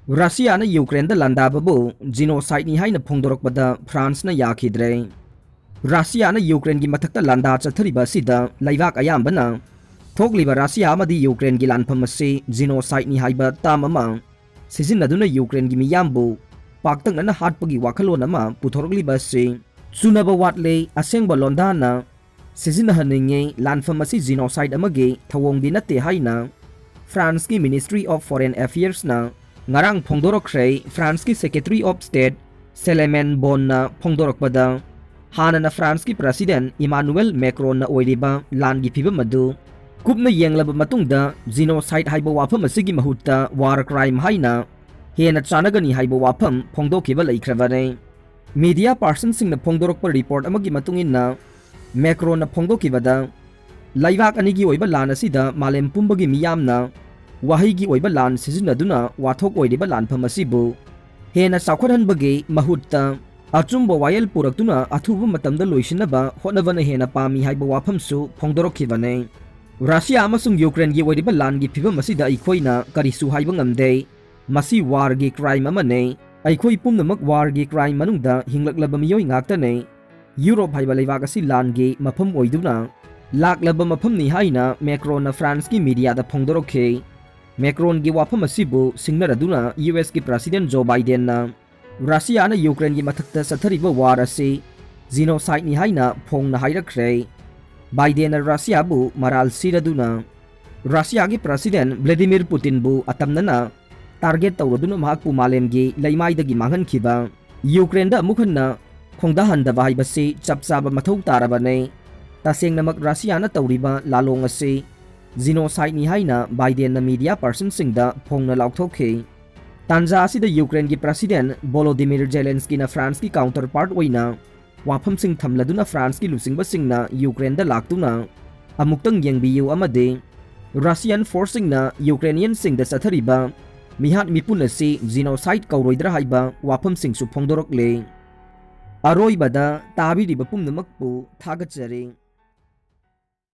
Russia na Ukraine da Landababu Genocide ni Haina Fongdorakpada France na Yakhidre. Russia na Ukraine gi mathakta landa chathariba sida laibak ayambana thokliba Russia amadi Ukraine gi lanpham ase Genocide ni haiba tamama sizinaduna Ukraine gi miyambu paktang na hatpagi wakhalon ama puthorokliba ase chunaba watle asengba londana sizinahaninge lanpham ase Genocide amage thawongdi nate haina France ki Ministry of Foreign Affairs na ngarang Fongdorakre France ki Secretary of State Seleman Bon na Fongdorakpada Hana na France ki President Emmanuel Macron na oiriba lan gi phibam adu kupna yenglaba matungda Genocide haiba wafam asigi mahutta war crime haina hena chanagani haiba wafam phongdokhiba laikhrabane media person sing na Fongdorakpa report amagi matungin na Macron na phongdokhibada laibak anigi oiba lan asida malem pumbagi miyamna wahigi oiba lan sizinaduna wathok oiriba lanpham asibu hena sakhwaranbagi mahutta achumba wayel puraktuna athuba matamda loisinaba hotnabana hena pami haiba wafamsu phongdorakhibane Russia amasung Ukraine gi oiriba lan gi phibam asida aikoina karisu haiba ngamde masi war gi crime amane aikoi pumnamak war gi crime manungda hinglaklaba miyoi ngaktane Europe haiba leibak asi lan gi mafam oiduna laklaba mafam ni haina Macron na France ki media da phongdorakhe Macron gi wafam asibu singnaraduna US ki President Joe Biden na Russia na Ukraine gi mathakta sathariba war ase Genocide ni haina phongna hairakre Biden na Russia bu maral siraduna Russia gi President Vladimir Putin bu atamnana target tawraduna mahakpu malem gi laimaida gi manghankhiba Ukraine da mukhanna khongdahan da haibase chapchaba mathau tarabane tasengnamak Russia na tawriba lalong ase Genocide ni haina Biden na media person singda phongna lauthokhe Tanja asida Ukraine gi President Volodymyr Zelensky na France ki counterpart oina wafam sing thamladuna France ki lusingba singna Ukraine da laktuna amuktang yengbiyu amade Russian forcing na Ukrainian singda sathariba mihat mipun ase Genocide kauroidra haiba wafam sing su phongdorokle aroibada tabiriba pumnamakpu thagachare